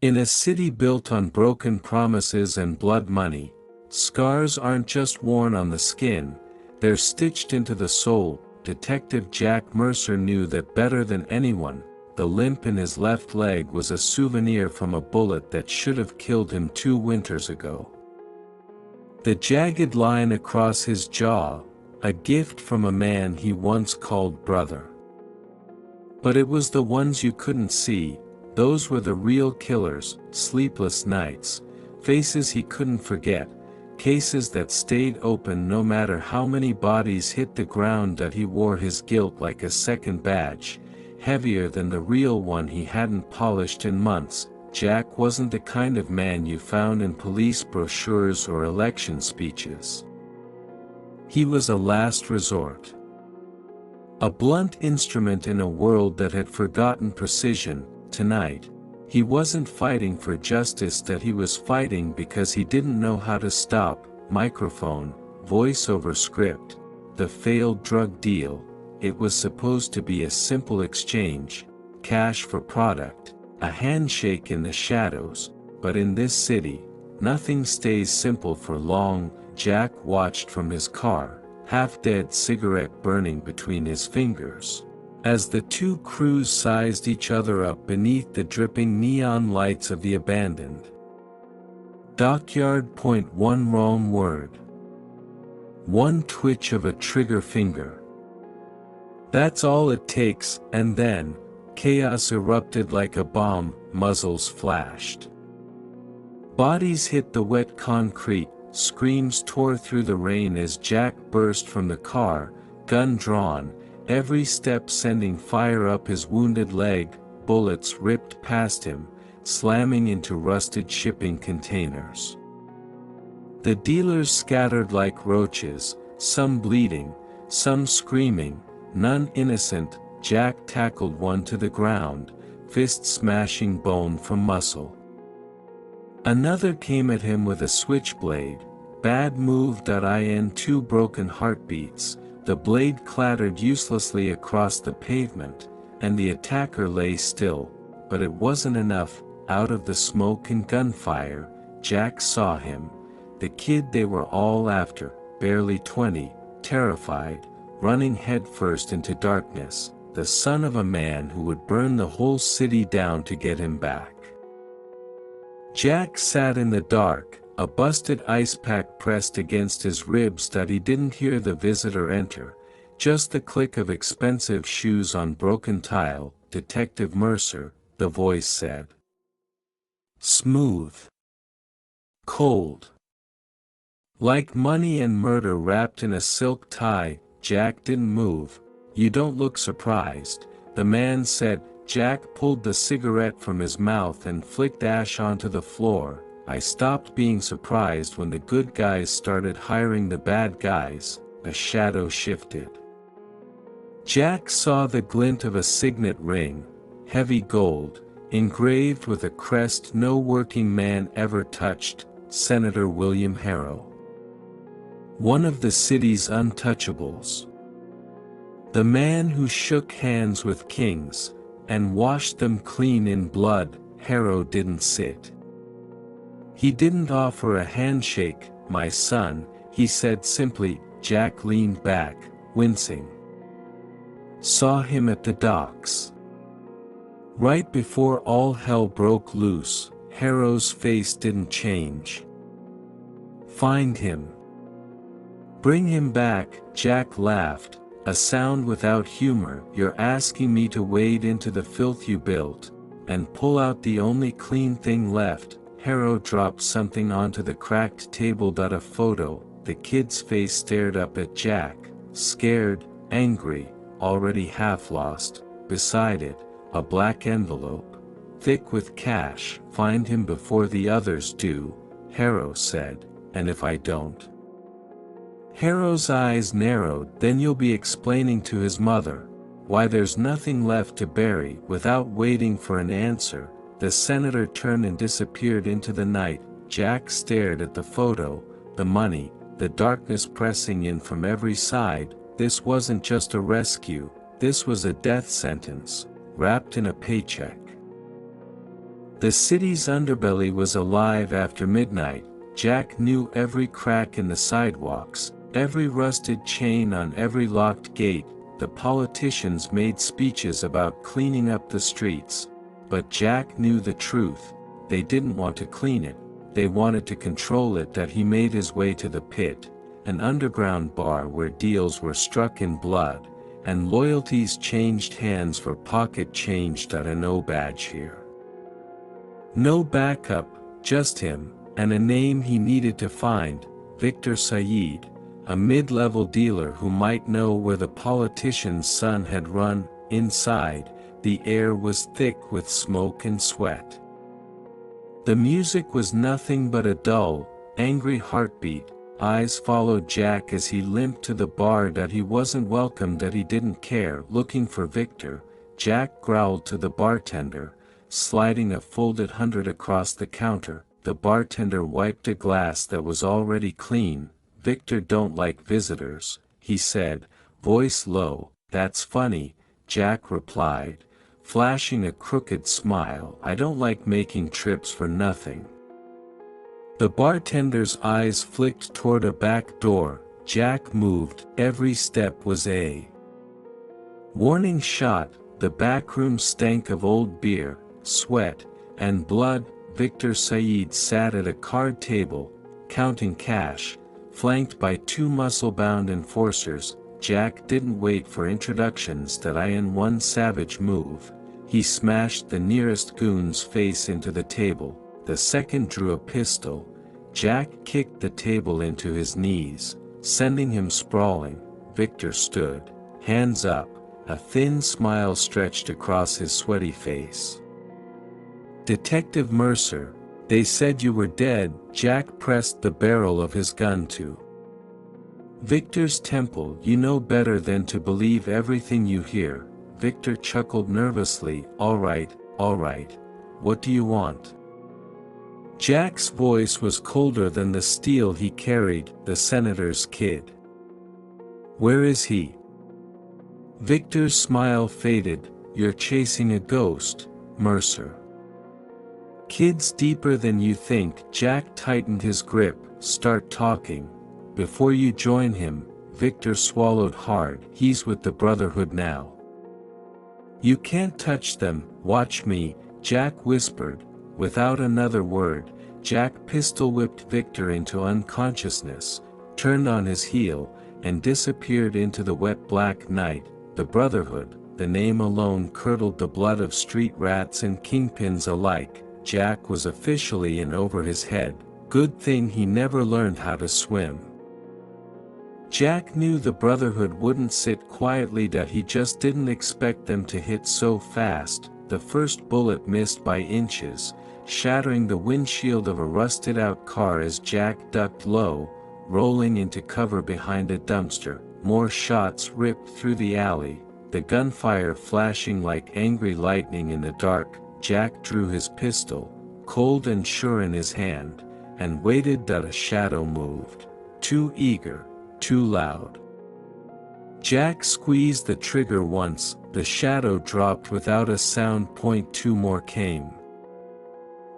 In a city built on broken promises and blood money, scars aren't just worn on the skin, they're stitched into the soul. Detective Jack Mercer knew that better than anyone. The limp in his left leg was a souvenir from a bullet that should have killed him 2 winters ago. The jagged line across his jaw, a gift from a man he once called brother. But it was the ones you couldn't see, those were the real killers, sleepless nights, faces he couldn't forget, cases that stayed open no matter how many bodies hit the ground. That he wore his guilt like a second badge, heavier than the real one he hadn't polished in months. Jack wasn't the kind of man you found in police brochures or election speeches. He was a last resort. A blunt instrument in a world that had forgotten precision. Tonight, he wasn't fighting for justice, that he was fighting because he didn't know how to stop. Microphone, voiceover script, the failed drug deal. It was supposed to be a simple exchange, cash for product, a handshake in the shadows, but in this city, nothing stays simple for long. Jack watched from his car, half-dead cigarette burning between his fingers, as the two crews sized each other up beneath the dripping neon lights of the abandoned dockyard. One wrong word, one twitch of a trigger finger. That's all it takes, and then, chaos erupted like a bomb. Muzzles flashed. Bodies hit the wet concrete, screams tore through the rain as Jack burst from the car, gun drawn, every step sending fire up his wounded leg. Bullets ripped past him, slamming into rusted shipping containers. The dealers scattered like roaches, some bleeding, some screaming, none innocent. Jack tackled one to the ground, fist smashing bone from muscle. Another came at him with a switchblade. Bad move. In 2 broken heartbeats, the blade clattered uselessly across the pavement, and the attacker lay still. But it wasn't enough. Out of the smoke and gunfire, Jack saw him, the kid they were all after, barely 20, terrified, running headfirst into darkness, the son of a man who would burn the whole city down to get him back. Jack sat in the dark, a busted ice pack pressed against his ribs. He didn't hear the visitor enter, just the click of expensive shoes on broken tile. Detective Mercer, the voice said. Smooth. Cold. Like money and murder wrapped in a silk tie. Jack didn't move. You don't look surprised, the man said. Jack pulled the cigarette from his mouth and flicked ash onto the floor. I stopped being surprised when the good guys started hiring the bad guys. A shadow shifted. Jack saw the glint of a signet ring, heavy gold, engraved with a crest no working man ever touched. Senator William Harrow. One of the city's untouchables. The man who shook hands with kings, and washed them clean in blood. Harrow didn't sit. He didn't offer a handshake. My son, he said simply. Jack leaned back, wincing. Saw him at the docks. Right before all hell broke loose. Harrow's face didn't change. Find him. Bring him back. Jack laughed, a sound without humor. You're asking me to wade into the filth you built, and pull out the only clean thing left. Harrow dropped something onto the cracked table. A photo. The kid's face stared up at Jack, scared, angry, already half lost. Beside it, a black envelope, thick with cash. Find him before the others do, Harrow said, and if I don't. Harrow's eyes narrowed. Then you'll be explaining to his mother why there's nothing left to bury. Without waiting for an answer, the senator turned and disappeared into the night. Jack stared at the photo, the money, the darkness pressing in from every side. This wasn't just a rescue, this was a death sentence, wrapped in a paycheck. The city's underbelly was alive after midnight. Jack knew every crack in the sidewalks, every rusted chain on every locked gate. The politicians made speeches about cleaning up the streets. But Jack knew the truth. They didn't want to clean it. They wanted to control it. That he made his way to the pit, an underground bar where deals were struck in blood, and loyalties changed hands for pocket change. No badge here. No backup, just him, and a name he needed to find, Victor Said, a mid-level dealer who might know where the politician's son had run. Inside, the air was thick with smoke and sweat. The music was nothing but a dull, angry heartbeat. Eyes followed Jack as he limped to the bar. That he wasn't welcome, that he didn't care. Looking for Victor, Jack growled to the bartender, sliding a folded 100 across the counter. The bartender wiped a glass that was already clean. "Victor don't like visitors," he said, voice low. "That's funny," Jack replied, flashing a crooked smile. "I don't like making trips for nothing." The bartender's eyes flicked toward a back door. Jack moved. Every step was a warning shot. The backroom stank of old beer, sweat, and blood. Victor Said sat at a card table, counting cash, flanked by two muscle-bound enforcers. Jack didn't wait for introductions. In one savage move, he smashed the nearest goon's face into the table. The second drew a pistol. Jack kicked the table into his knees, sending him sprawling. Victor stood, hands up, a thin smile stretched across his sweaty face. "Detective Mercer, they said you were dead." Jack pressed the barrel of his gun to Victor's temple. "You know better than to believe everything you hear." Victor chuckled nervously. All right, what do you want?" Jack's voice was colder than the steel he carried. "The senator's kid. Where is he?" Victor's smile faded. "You're chasing a ghost, Mercer. Kid's deeper than you think." Jack tightened his grip. "Start talking before you join him." Victor swallowed hard. "He's with the Brotherhood now. You can't touch them." "Watch me," Jack whispered. Without another word, Jack pistol-whipped Victor into unconsciousness, turned on his heel, and disappeared into the wet black night. The Brotherhood, the name alone curdled the blood of street rats and kingpins alike. Jack was officially in over his head. Good thing he never learned how to swim. Jack knew the Brotherhood wouldn't sit quietly. He just didn't expect them to hit so fast. The first bullet missed by inches, shattering the windshield of a rusted-out car as Jack ducked low, rolling into cover behind a dumpster. More shots ripped through the alley, the gunfire flashing like angry lightning in the dark. Jack drew his pistol, cold and sure in his hand, and waited. A shadow moved. Too eager, too loud. Jack squeezed the trigger once. The shadow dropped without a sound. Two more came.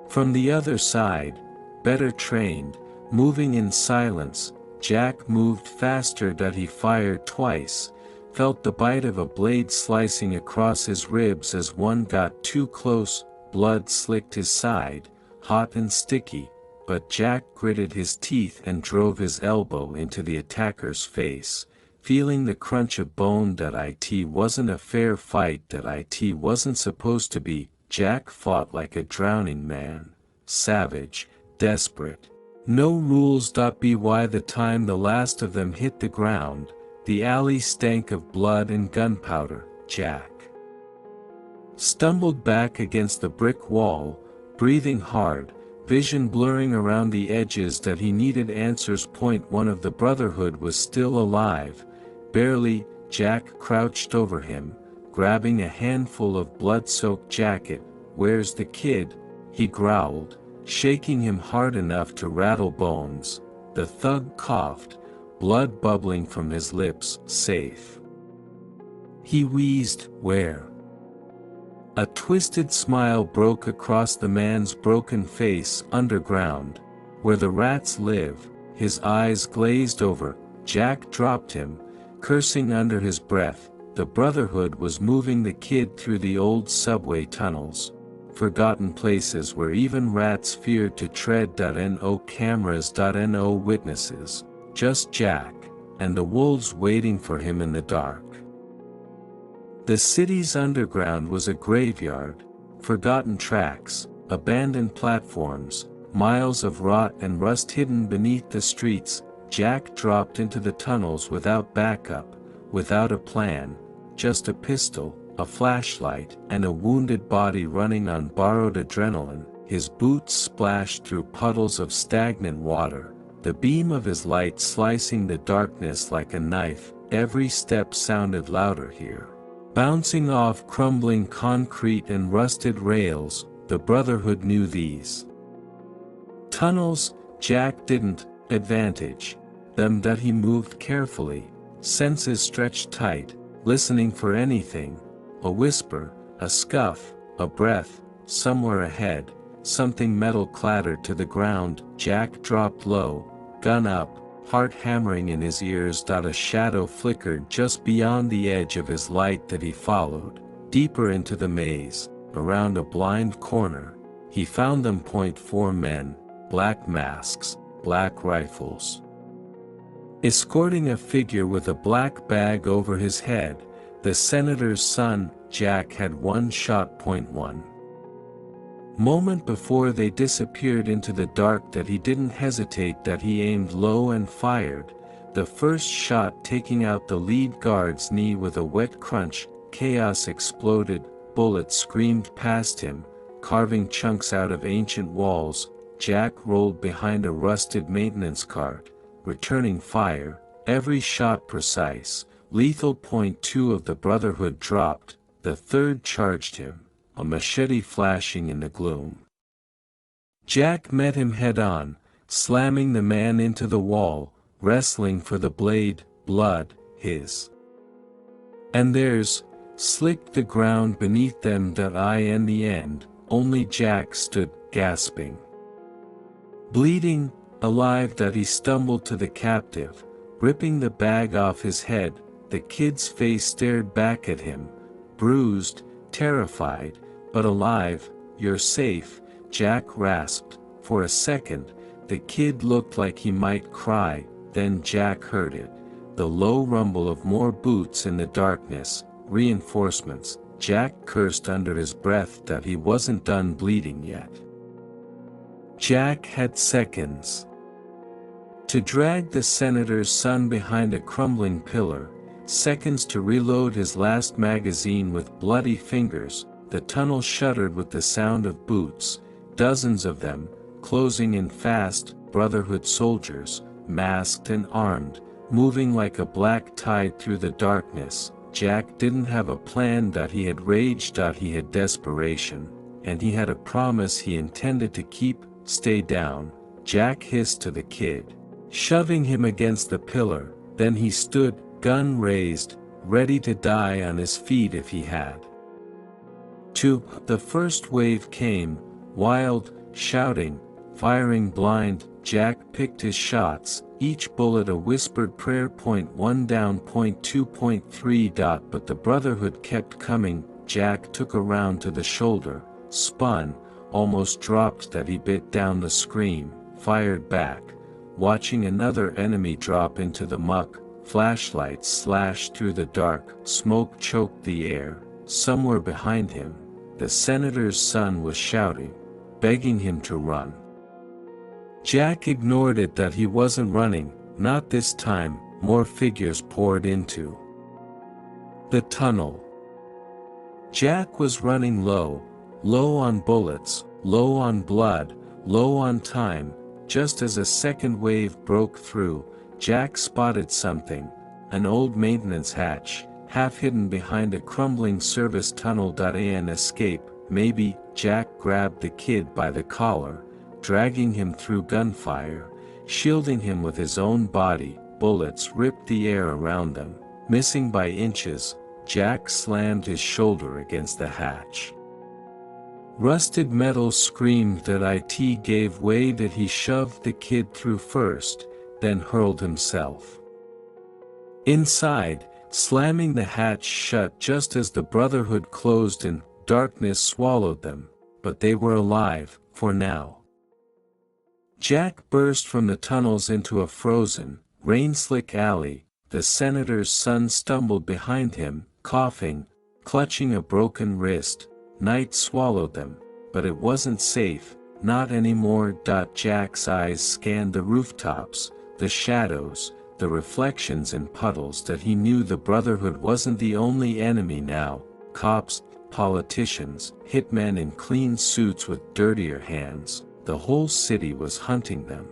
From the other side, better trained, moving in silence. Jack moved faster. He fired twice, felt the bite of a blade slicing across his ribs as one got too close. Blood slicked his side, hot and sticky, but Jack gritted his teeth and drove his elbow into the attacker's face, feeling the crunch of bone. It wasn't a fair fight. It wasn't supposed to be. Jack fought like a drowning man, savage, desperate. No rules. By the time the last of them hit the ground, the alley stank of blood and gunpowder. Jack stumbled back against the brick wall, breathing hard, vision blurring around the edges. He needed answers. One of the Brotherhood was still alive, barely. Jack crouched over him, grabbing a handful of blood-soaked jacket. "Where's the kid?" he growled, shaking him hard enough to rattle bones. The thug coughed, blood bubbling from his lips. "Safe." He wheezed. "Where?" A twisted smile broke across the man's broken face. Underground, where the rats live, his eyes glazed over. Jack dropped him, cursing under his breath. The Brotherhood was moving the kid through the old subway tunnels, forgotten places where even rats feared to tread. No cameras, no witnesses, just Jack, and the wolves waiting for him in the dark. The city's underground was a graveyard, forgotten tracks, abandoned platforms, miles of rot and rust hidden beneath the streets. Jack dropped into the tunnels without backup, without a plan, just a pistol, a flashlight, and a wounded body running on borrowed adrenaline. His boots splashed through puddles of stagnant water, the beam of his light slicing the darkness like a knife. Every step sounded louder here, bouncing off crumbling concrete and rusted rails. The Brotherhood knew these tunnels. Jack didn't. Advantage them that he moved carefully, senses stretched tight, listening for anything. A whisper, a scuff, a breath. Somewhere ahead, something metal clattered to the ground. Jack dropped low, gun up, heart hammering in his ears. A shadow flickered just beyond the edge of his light that he followed, deeper into the maze. Around a blind corner, he found them. 4 men, black masks, black rifles, escorting a figure with a black bag over his head. The senator's son. Jack had one shot. 1 moment before they disappeared into the dark that he didn't hesitate. That he aimed low and fired, the first shot taking out the lead guard's knee with a wet crunch. Chaos exploded, bullets screamed past him, carving chunks out of ancient walls. Jack rolled behind a rusted maintenance cart, returning fire, every shot precise, lethal. 2 of the Brotherhood dropped, the third charged him, a machete flashing in the gloom. Jack met him head-on, slamming the man into the wall, wrestling for the blade. Blood, his and theirs, slicked the ground beneath them. In the end, only Jack stood, gasping, bleeding, alive. He stumbled to the captive, ripping the bag off his head. The kid's face stared back at him, bruised, terrified, but alive. "You're safe," Jack rasped. For a second, the kid looked like he might cry. Then Jack heard it, the low rumble of more boots in the darkness. Reinforcements. Jack cursed under his breath that he wasn't done bleeding yet. Jack had seconds to drag the senator's son behind a crumbling pillar, seconds to reload his last magazine. With bloody fingers, the tunnel shuddered with the sound of boots, dozens of them, closing in fast. Brotherhood soldiers, masked and armed, moving like a black tide through the darkness. Jack didn't have a plan. He had rage. He had desperation, and he had a promise he intended to keep. "Stay down," Jack hissed to the kid, shoving him against the pillar. Then he stood, gun raised, ready to die on his feet if he had to. The first wave came, wild, shouting, firing blind. Jack picked his shots, each bullet a whispered prayer. 1 down. 2. 3. But the Brotherhood kept coming. Jack took a round to the shoulder, spun, almost dropped. He bit down the scream, fired back, watching another enemy drop into the muck. Flashlights slashed through the dark, smoke choked the air. Somewhere behind him, the senator's son was shouting, begging him to run. Jack ignored it. He wasn't running, not this time. More figures poured into the tunnel. Jack was running low, low on bullets, low on blood, low on time. Just as a second wave broke through, Jack spotted something, an old maintenance hatch, half hidden behind a crumbling service tunnel. An escape, maybe. Jack grabbed the kid by the collar, dragging him through gunfire, shielding him with his own body. Bullets ripped the air around them, missing by inches. Jack slammed his shoulder against the hatch, Rusted Metal screamed that IT gave way, that he shoved the kid through first, then hurled himself inside, slamming the hatch shut just as the Brotherhood closed and darkness swallowed them, but they were alive, for now. Jack burst from the tunnels into a frozen, rain-slick alley. The senator's son stumbled behind him, coughing, clutching a broken wrist. Night swallowed them, but it wasn't safe, not anymore. Jack's eyes scanned the rooftops, the shadows, the reflections in puddles, that he knew the Brotherhood wasn't the only enemy now. Cops, politicians, hitmen in clean suits with dirtier hands, the whole city was hunting them.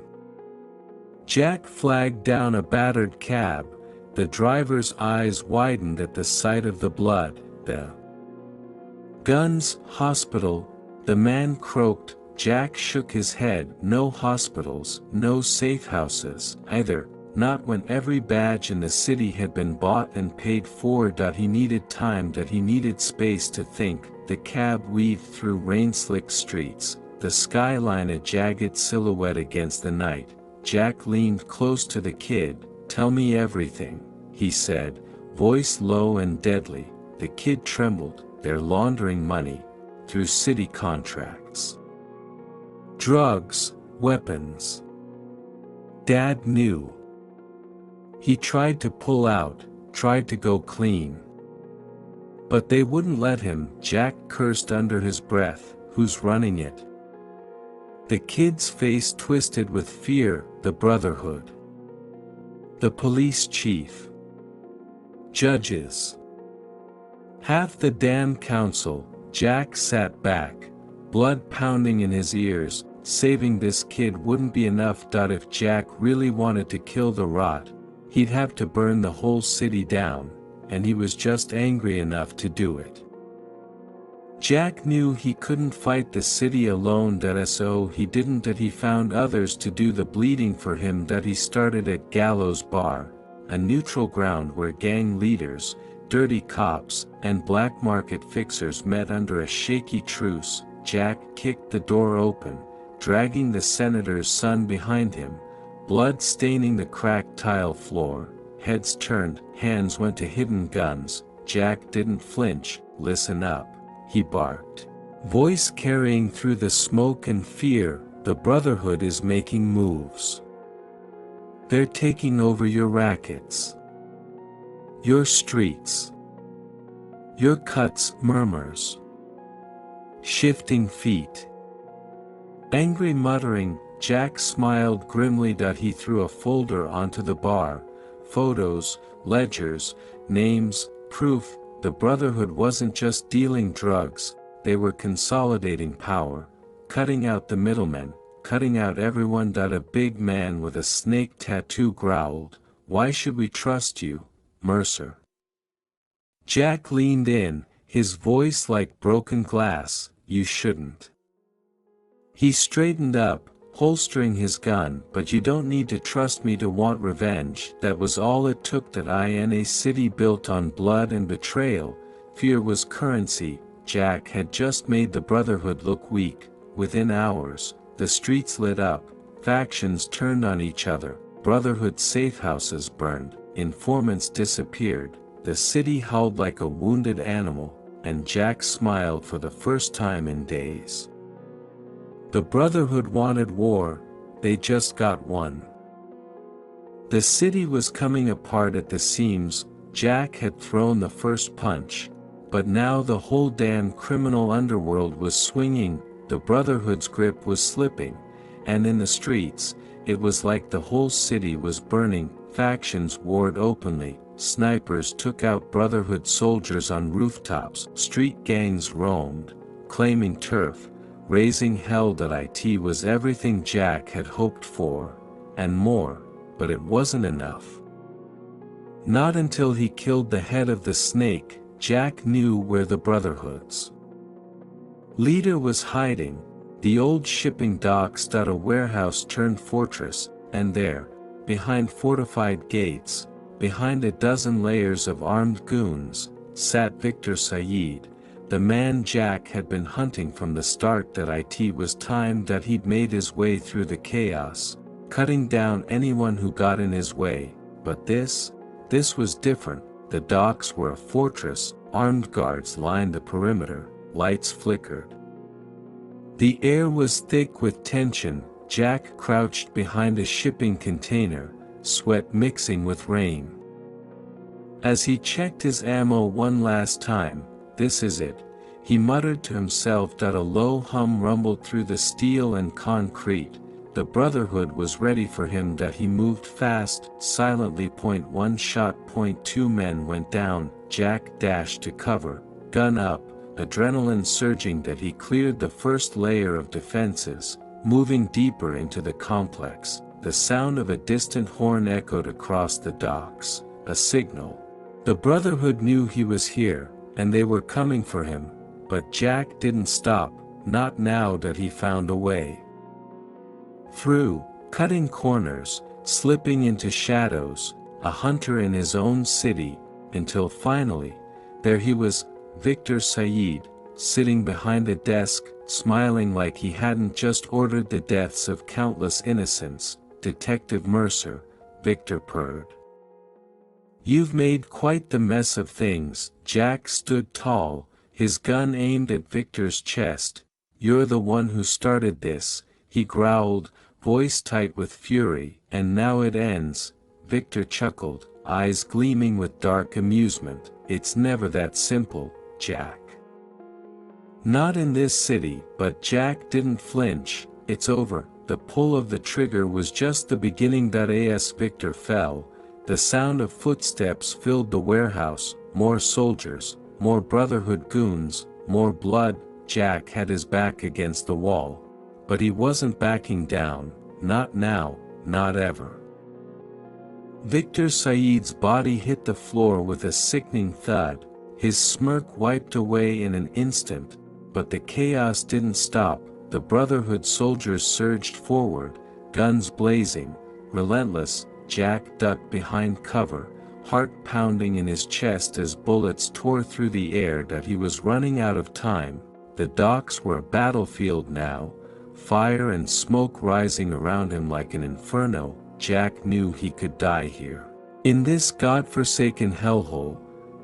Jack flagged down a battered cab. The driver's eyes widened at the sight of the blood. The guns, hospital, the man croaked. Jack shook his head. No hospitals, no safe houses, either. Not when every badge in the city had been bought and paid for. He needed time, that he needed space to think. The cab weaved through rain-slick streets, the skyline a jagged silhouette against the night. Jack leaned close to the kid. "Tell me everything," he said, voice low and deadly. The kid trembled. "They're laundering money, through city contracts. Drugs, weapons." Dad knew. He tried to pull out, tried to go clean. But they wouldn't let him. Jack cursed under his breath. "Who's running it?" The kid's face twisted with fear. "The Brotherhood. The police chief. Judges. Half the damn council." Jack sat back, blood pounding in his ears. Saving this kid wouldn't be enough. If Jack really wanted to kill the rot, he'd have to burn the whole city down, and he was just angry enough to do it. Jack knew he couldn't fight the city alone. So he didn't. That he found others to do the bleeding for him. That he started at Gallows Bar, a neutral ground where gang leaders, dirty cops, and black market fixers met under a shaky truce. Jack kicked the door open, dragging the senator's son behind him. Blood staining the cracked tile floor. Heads turned, hands went to hidden guns. Jack didn't flinch. "Listen up," he barked, voice carrying through the smoke and fear. "The Brotherhood is making moves. They're taking over your rackets, your streets, your cuts." Murmurs, shifting feet, angry muttering. Jack smiled grimly. He threw a folder onto the bar. Photos, ledgers, names, proof. The Brotherhood wasn't just dealing drugs, they were consolidating power, cutting out the middlemen, cutting out everyone. A big man with a snake tattoo growled, "Why should we trust you, Mercer?" Jack leaned in, his voice like broken glass. "You shouldn't." He straightened up, holstering his gun. "But you don't need to trust me to want revenge." That was all it took. In a city built on blood and betrayal, fear was currency. Jack had just made the Brotherhood look weak. Within hours, the streets lit up, factions turned on each other, Brotherhood safehouses burned, informants disappeared, the city howled like a wounded animal, and Jack smiled for the first time in days. The Brotherhood wanted war, they just got one. The city was coming apart at the seams. Jack had thrown the first punch, but now the whole damn criminal underworld was swinging. The Brotherhood's grip was slipping, and in the streets, it was like the whole city was burning. Factions warred openly, snipers took out Brotherhood soldiers on rooftops, street gangs roamed, claiming turf, raising hell. It was everything Jack had hoped for, and more, but it wasn't enough. Not until he killed the head of the snake, Jack knew where the Brotherhood's leader was hiding. The old shipping docks. A warehouse turned fortress, and there, behind fortified gates, behind a dozen layers of armed goons, sat Victor Said, the man Jack had been hunting from the start. That it was time that he'd made his way through the chaos, cutting down anyone who got in his way. But this was different. The docks were a fortress, armed guards lined the perimeter, lights flickered. The air was thick with tension. Jack crouched behind a shipping container, sweat mixing with rain. As he checked his ammo one last time, "This is it," he muttered to himself. A low hum rumbled through the steel and concrete. The Brotherhood was ready for him. He moved fast, silently. Point one shot. Point two men went down. Jack dashed to cover, gun up, adrenaline surging. He cleared the first layer of defenses, moving deeper into the complex. The sound of a distant horn echoed across the docks, a signal. The Brotherhood knew he was here, and they were coming for him, but Jack didn't stop, not now that he found a way through, cutting corners, slipping into shadows, a hunter in his own city, until finally, there he was, Victor Said, sitting behind a desk, smiling like he hadn't just ordered the deaths of countless innocents. "Detective Mercer," Victor purred. "You've made quite the mess of things." Jack stood tall, his gun aimed at Victor's chest. "You're the one who started this," he growled, voice tight with fury. "And now it ends." Victor chuckled, eyes gleaming with dark amusement. "It's never that simple, Jack. Not in this city." But Jack didn't flinch. "It's over." The pull of the trigger was just the beginning. As Victor fell, the sound of footsteps filled the warehouse. More soldiers, more Brotherhood goons, more blood. Jack had his back against the wall. But he wasn't backing down, not now, not ever. Victor Said's body hit the floor with a sickening thud, his smirk wiped away in an instant, but the chaos didn't stop. The Brotherhood soldiers surged forward, guns blazing, relentless. Jack ducked behind cover, heart pounding in his chest as bullets tore through the air. He was running out of time. The docks were a battlefield now, fire and smoke rising around him like an inferno. Jack knew he could die here, in this godforsaken hellhole,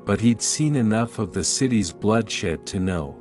but he'd seen enough of the city's bloodshed to know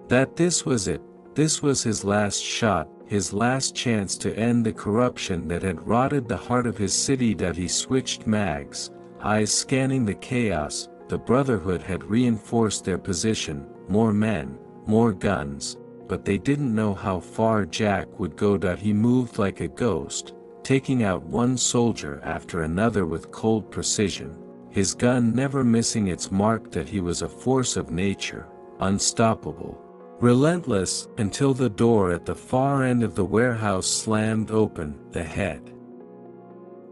that this was it. This was his last shot, his last chance to end the corruption that had rotted the heart of his city. He switched mags, eyes scanning the chaos. The Brotherhood had reinforced their position, more men, more guns, but they didn't know how far Jack would go. He moved like a ghost, taking out one soldier after another with cold precision, his gun never missing its mark. He was a force of nature, unstoppable, relentless, until the door at the far end of the warehouse slammed open. The head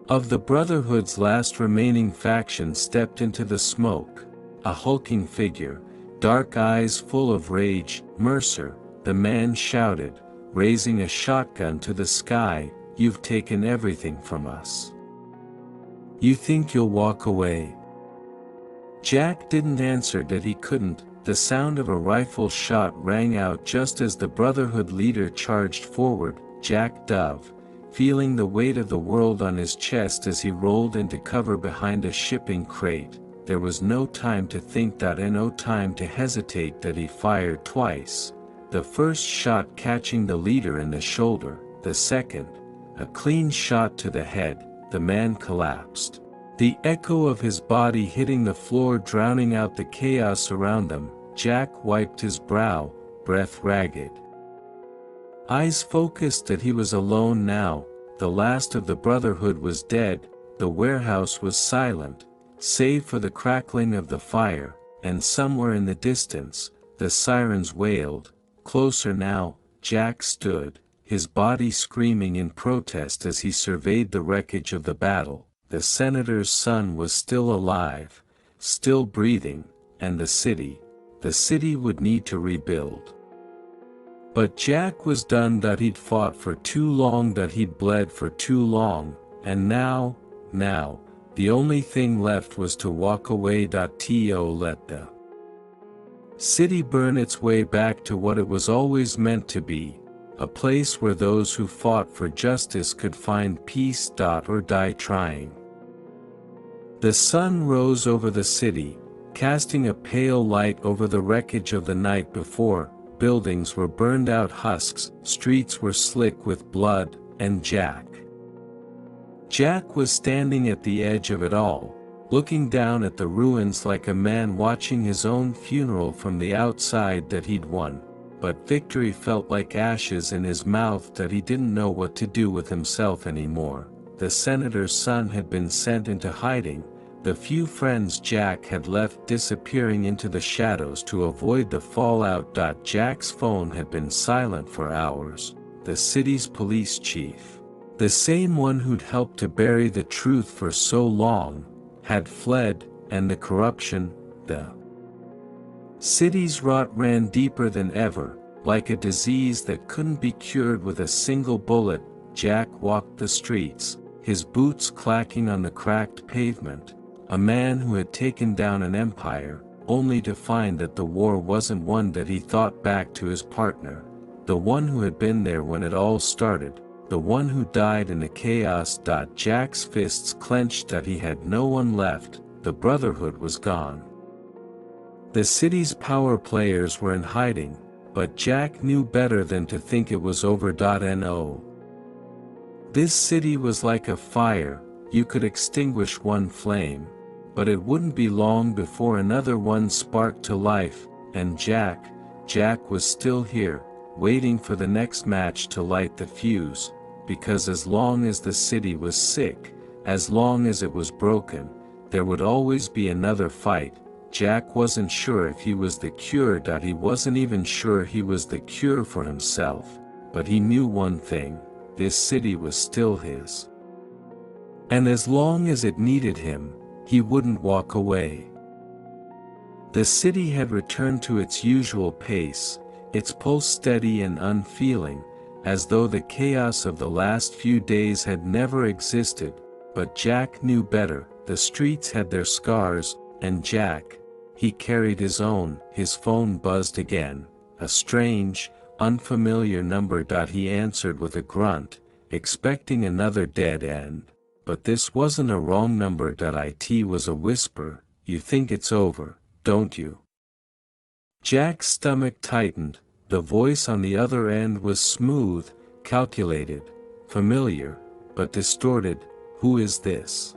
of the Brotherhood's last remaining faction stepped into the smoke, a hulking figure, dark eyes full of rage. "Mercer," the man shouted, raising a shotgun to the sky, "you've taken everything from us. You think you'll walk away?" Jack didn't answer. He couldn't. The sound of a rifle shot rang out just as the Brotherhood leader charged forward. Jack Dove, feeling the weight of the world on his chest as he rolled into cover behind a shipping crate. There was no time to think. And no time to hesitate. He fired twice. The first shot catching the leader in the shoulder, the second, a clean shot to the head. The man collapsed, the echo of his body hitting the floor drowning out the chaos around them. Jack wiped his brow, breath ragged, eyes focused. He was alone now. The last of the Brotherhood was dead. The warehouse was silent, save for the crackling of the fire, and somewhere in the distance, the sirens wailed. Closer now, Jack stood, his body screaming in protest as he surveyed the wreckage of the battle. The senator's son was still alive, still breathing, and the city would need to rebuild. But Jack was done. He'd fought for too long. He'd bled for too long, and now, the only thing left was to walk away. To let the City burn its way back to what it was always meant to be, a place where those who fought for justice could find peace or die trying. The sun rose over the city, casting a pale light over the wreckage of the night before. Buildings were burned out husks, streets were slick with blood, and Jack was standing at the edge of it all, looking down at the ruins like a man watching his own funeral from the outside that he'd won, but victory felt like ashes in his mouth that he didn't know what to do with himself anymore. The senator's son had been sent into hiding, the few friends Jack had left disappearing into the shadows to avoid the fallout. Jack's phone had been silent for hours. The city's police chief, the same one who'd helped to bury the truth for so long, had fled, and the corruption, the city's rot ran deeper than ever, like a disease that couldn't be cured with a single bullet. Jack walked the streets, his boots clacking on the cracked pavement, a man who had taken down an empire, only to find that the war wasn't one that he thought. Back to his partner, the one who had been there when it all started, the one who died in the chaos. Jack's fists clenched that he had no one left, the Brotherhood was gone. The city's power players were in hiding, but Jack knew better than to think it was over. No. This city was like a fire, you could extinguish one flame, but it wouldn't be long before another one sparked to life, and Jack was still here, waiting for the next match to light the fuse, because as long as the city was sick, as long as it was broken, there would always be another fight. Jack wasn't sure if he was the cure. He wasn't even sure he was the cure for himself, but he knew one thing: this city was still his. And as long as it needed him, he wouldn't walk away. The city had returned to its usual pace, its pulse steady and unfeeling, as though the chaos of the last few days had never existed. But Jack knew better. The streets had their scars, and Jack, he carried his own. His phone buzzed again, a strange, unfamiliar number. He answered with a grunt, expecting another dead end. But this wasn't a wrong number. It was a whisper. "You think it's over, don't you?" Jack's stomach tightened. The voice on the other end was smooth, calculated, familiar, but distorted. "Who is this?"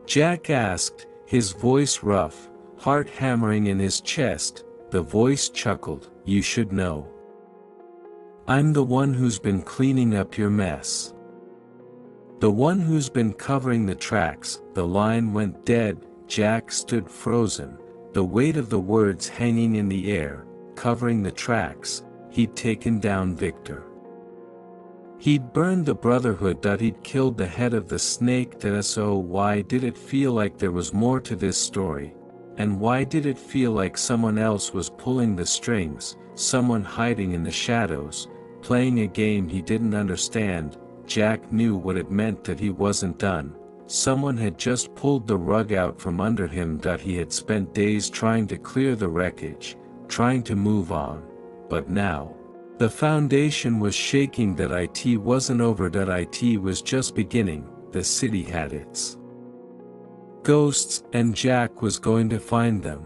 Jack asked, his voice rough, heart hammering in his chest. The voice chuckled, "You should know. I'm the one who's been cleaning up your mess. The one who's been covering the tracks." The line went dead. Jack stood frozen, the weight of the words hanging in the air. Covering the tracks. He'd taken down Victor. He'd burned the Brotherhood. He'd killed the head of the snake. So why did it feel like there was more to this story? And why did it feel like someone else was pulling the strings, someone hiding in the shadows, playing a game he didn't understand? Jack knew what it meant, that he wasn't done. Someone had just pulled the rug out from under him. He had spent days trying to clear the wreckage, trying to move on. But now, the foundation was shaking. It wasn't over. It was just beginning. The city had its ghosts, and Jack was going to find them.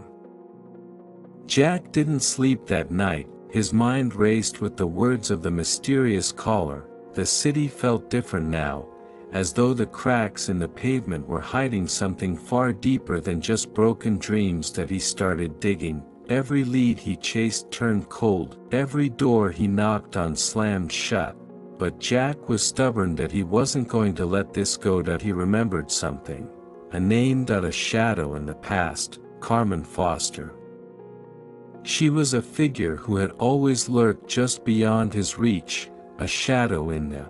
Jack didn't sleep that night. His mind raced with the words of the mysterious caller. The city felt different now, as though the cracks in the pavement were hiding something far deeper than just broken dreams. He started digging. Every lead he chased turned cold, every door he knocked on slammed shut. But Jack was stubborn. He wasn't going to let this go. He remembered something. A name. A shadow in the past. Carmen Foster. She was a figure who had always lurked just beyond his reach, a shadow in the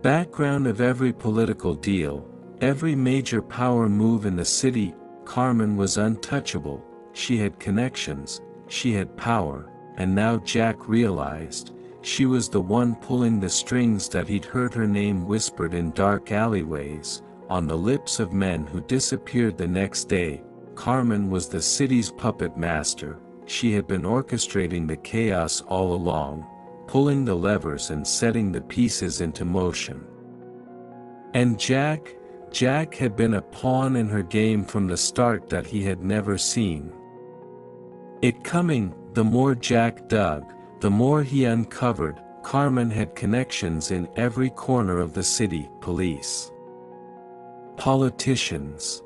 background of every political deal, every major power move in the city. Carmen was untouchable. She had connections, she had power, and now Jack realized, she was the one pulling the strings. He'd heard her name whispered in dark alleyways, on the lips of men who disappeared the next day. Carmen was the city's puppet master. She had been orchestrating the chaos all along, pulling the levers and setting the pieces into motion. And Jack had been a pawn in her game from the start that he had never seen it coming. The more Jack dug, the more he uncovered. Carmen had connections in every corner of the city: police, politicians,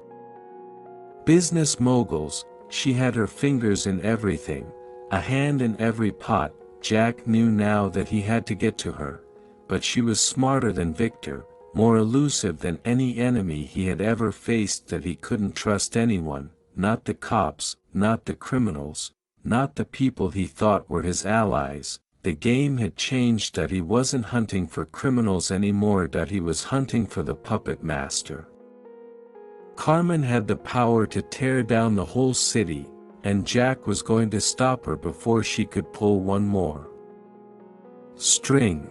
business moguls. She had her fingers in everything, a hand in every pot. Jack knew now that he had to get to her, but she was smarter than Victor, more elusive than any enemy he had ever faced. That he couldn't trust anyone, not the cops, not the criminals, not the people he thought were his allies. The game had changed, that he wasn't hunting for criminals anymore, that he was hunting for the puppet master. Carmen had the power to tear down the whole city, and Jack was going to stop her before she could pull one more string.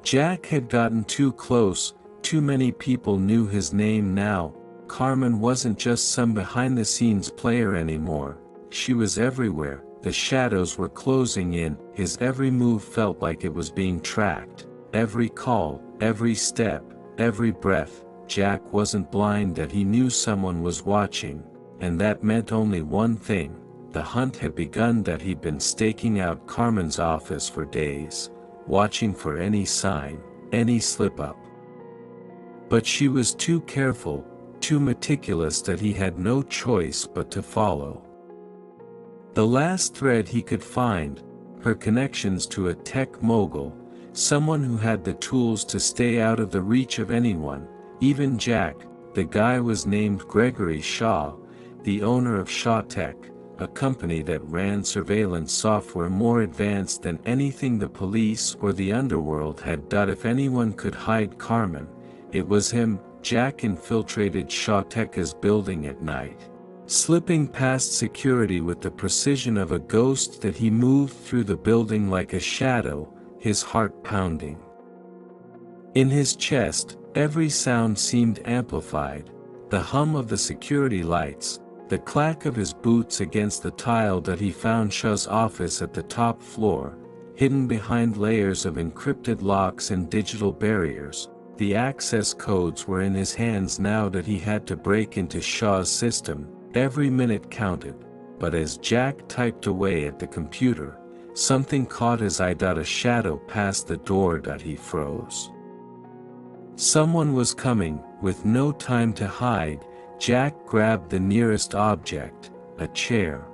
Jack had gotten too close. Too many people knew his name now. Carmen wasn't just some behind-the-scenes player anymore. She was everywhere. The shadows were closing in. His every move felt like it was being tracked. Every call, every step, every breath. Jack wasn't blind, that he knew someone was watching, and that meant only one thing: the hunt had begun. That he'd been staking out Carmen's office for days, watching for any sign, any slip-up. But she was too careful, too meticulous, that he had no choice but to follow. The last thread he could find: her connections to a tech mogul, someone who had the tools to stay out of the reach of anyone, even Jack. The guy was named Gregory Shaw, the owner of Shaw Tech, a company that ran surveillance software more advanced than anything the police or the underworld had done. If anyone could hide Carmen, it was him. Jack infiltrated Shaw Tech's building at night, slipping past security with the precision of a ghost. That he moved through the building like a shadow, his heart pounding in his chest. Every sound seemed amplified: the hum of the security lights, the clack of his boots against the tile. That he found Shaw's office at the top floor, hidden behind layers of encrypted locks and digital barriers. The access codes were in his hands now. That he had to break into Shaw's system. Every minute counted. But as Jack typed away at the computer, something caught his eye. A shadow passed the door. He froze. Someone was coming. With no time to hide, Jack grabbed the nearest object, a chair,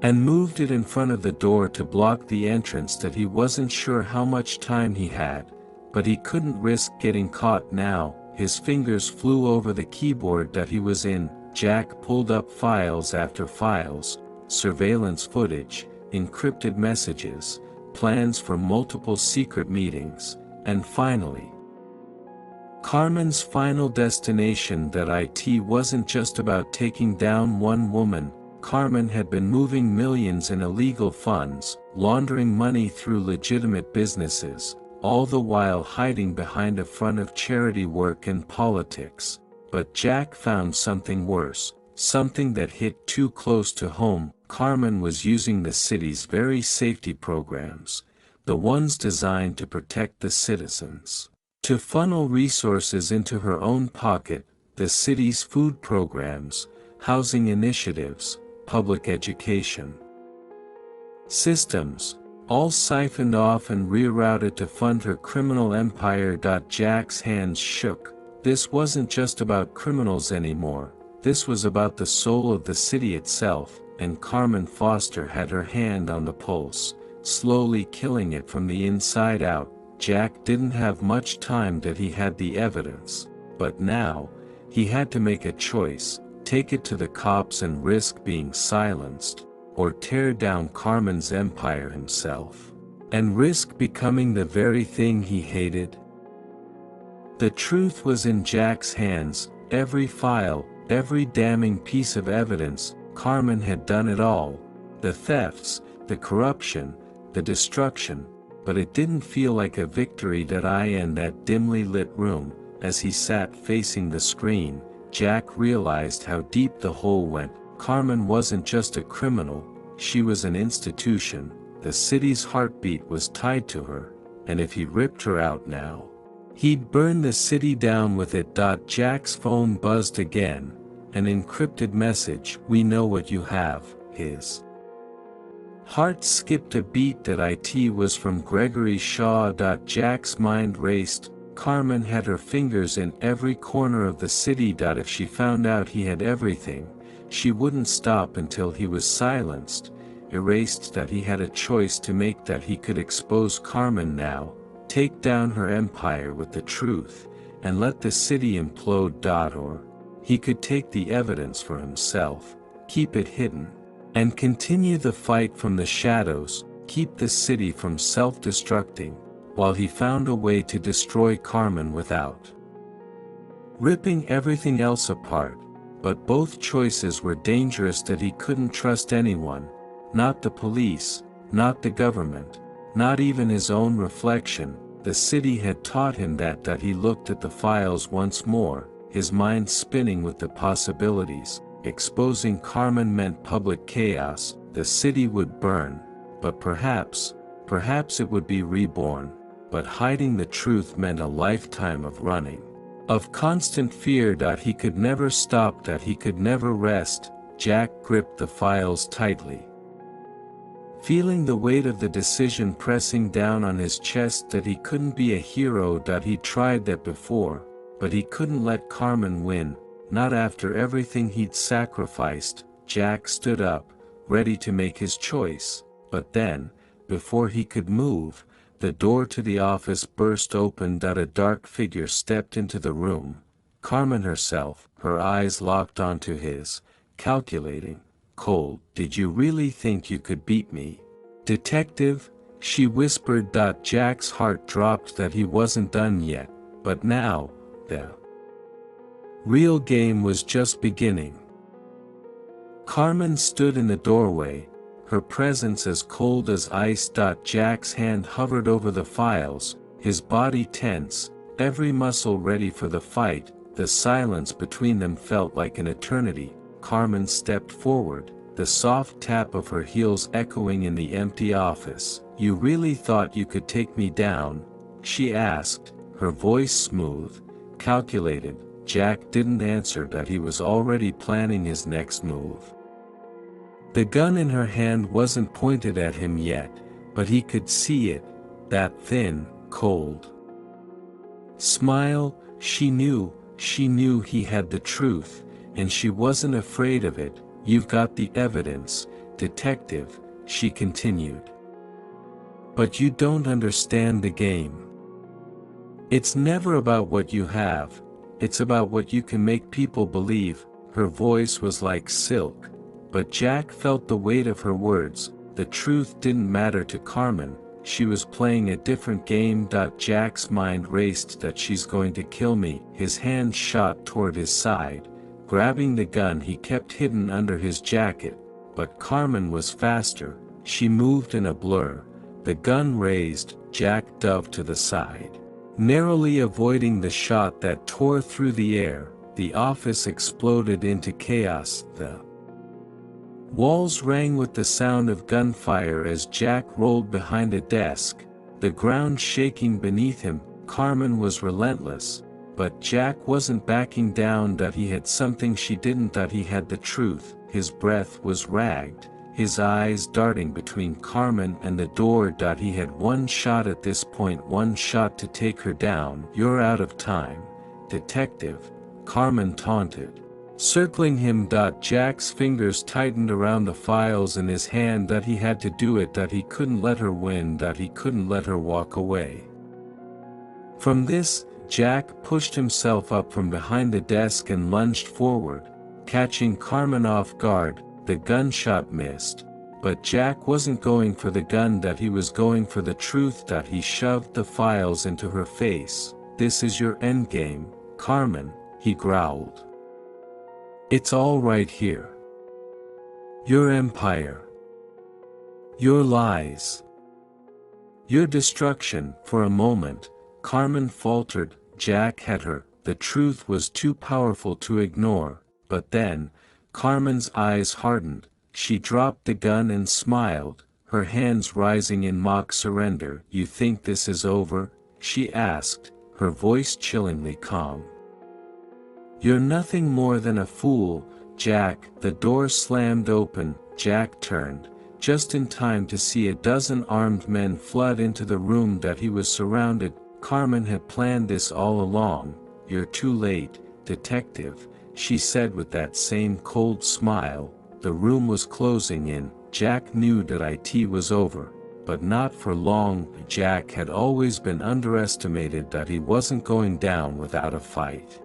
and moved it in front of the door to block the entrance. That he wasn't sure how much time he had, but he couldn't risk getting caught now. His fingers flew over the keyboard. That he was in. Jack pulled up files after files: surveillance footage, encrypted messages, plans for multiple secret meetings, and finally, Carmen's final destination. That it wasn't just about taking down one woman. Carmen had been moving millions in illegal funds, laundering money through legitimate businesses, all the while hiding behind a front of charity work and politics. But Jack found something worse, something that hit too close to home. Carmen was using the city's very safety programs, the ones designed to protect the citizens, to funnel resources into her own pocket. The city's food programs, housing initiatives, public education systems, all siphoned off and rerouted to fund her criminal empire. Jack's hands shook. This wasn't just about criminals anymore. This was about the soul of the city itself, and Carmen Foster had her hand on the pulse, slowly killing it from the inside out. Jack didn't have much time. That he had the evidence, but now, he had to make a choice: take it to the cops and risk being silenced, or tear down Carmen's empire himself, and risk becoming the very thing he hated. The truth was in Jack's hands. Every file, every damning piece of evidence. Carmen had done it all: the thefts, the corruption, the destruction. But it didn't feel like a victory. In that dimly lit room, as he sat facing the screen, Jack realized how deep the hole went. Carmen wasn't just a criminal, she was an institution. The city's heartbeat was tied to her, and if he ripped her out now, he'd burn the city down with it. Jack's phone buzzed again, an encrypted message. "We know what you have." His heart skipped a beat. It was from Gregory Shaw. Jack's mind raced. Carmen had her fingers in every corner of the city. If she found out he had everything, she wouldn't stop until he was silenced, erased. He had a choice to make. He could expose Carmen now, take down her empire with the truth, and let the city implode. Or he could take the evidence for himself, keep it hidden, and continue the fight from the shadows, keep the city from self-destructing, while he found a way to destroy Carmen without ripping everything else apart. But both choices were dangerous. He couldn't trust anyone, not the police, not the government, not even his own reflection. The city had taught him that. He looked at the files once more, his mind spinning with the possibilities. Exposing Carmen meant public chaos. The city would burn, but perhaps it would be reborn. But hiding the truth meant a lifetime of running, of constant fear. He could never stop. He could never rest. Jack gripped the files tightly, feeling the weight of the decision pressing down on his chest. He couldn't be a hero. He tried that before, but he couldn't let Carmen win, not after everything he'd sacrificed. Jack stood up, ready to make his choice, but then, before he could move, the door to the office burst open. A dark figure stepped into the room. Carmen herself, her eyes locked onto his, calculating, cold. "Did you really think you could beat me, detective?" she whispered. Jack's heart dropped. He wasn't done yet, but now, the real game was just beginning. Carmen stood in the doorway, her presence as cold as ice. Jack's hand hovered over the files, his body tense, every muscle ready for the fight. The silence between them felt like an eternity. Carmen stepped forward, the soft tap of her heels echoing in the empty office. "You really thought you could take me down?" she asked, her voice smooth, calculated. Jack didn't answer. He was already planning his next move. The gun in her hand wasn't pointed at him yet, but he could see it, that thin, cold smile. She knew he had the truth, and she wasn't afraid of it. "You've got the evidence, detective," she continued. "But you don't understand the game. It's never about what you have, it's about what you can make people believe." Her voice was like silk, but Jack felt the weight of her words. The truth didn't matter to Carmen, she was playing a different game. Jack's mind raced. "She's going to kill me." His hand shot toward his side, grabbing the gun he kept hidden under his jacket. But Carmen was faster, she moved in a blur. The gun raised. Jack dove to the side, narrowly avoiding the shot that tore through the air. The office exploded into chaos. The walls rang with the sound of gunfire as Jack rolled behind a desk, the ground shaking beneath him. Carmen was relentless, but Jack wasn't backing down. He had something she didn't. He had the truth. His breath was ragged, his eyes darting between Carmen and the door. He had one shot at this point, one shot to take her down. "You're out of time, detective," Carmen taunted, circling him. Jack's fingers tightened around the files in his hand. He had to do it. He couldn't let her win. He couldn't let her walk away from this. Jack pushed himself up from behind the desk and lunged forward, catching Carmen off guard. The gunshot missed, but Jack wasn't going for the gun. He was going for the truth. He shoved the files into her face. "This is your endgame, Carmen," he growled. "It's all right here. Your empire. Your lies. Your destruction." For a moment, Carmen faltered. Jack had her, The truth was too powerful to ignore, but then, Carmen's eyes hardened, she dropped the gun and smiled, her hands rising in mock surrender. "You think this is over?" she asked, her voice chillingly calm. "You're nothing more than a fool, Jack." The door slammed open. Jack turned, just in time to see a dozen armed men flood into the room that he was surrounded. "Carmen had planned this all along." "You're too late, detective," she said with that same cold smile. The room was closing in. Jack knew that it was over, but not for long. Jack had always been underestimated, that he wasn't going down without a fight.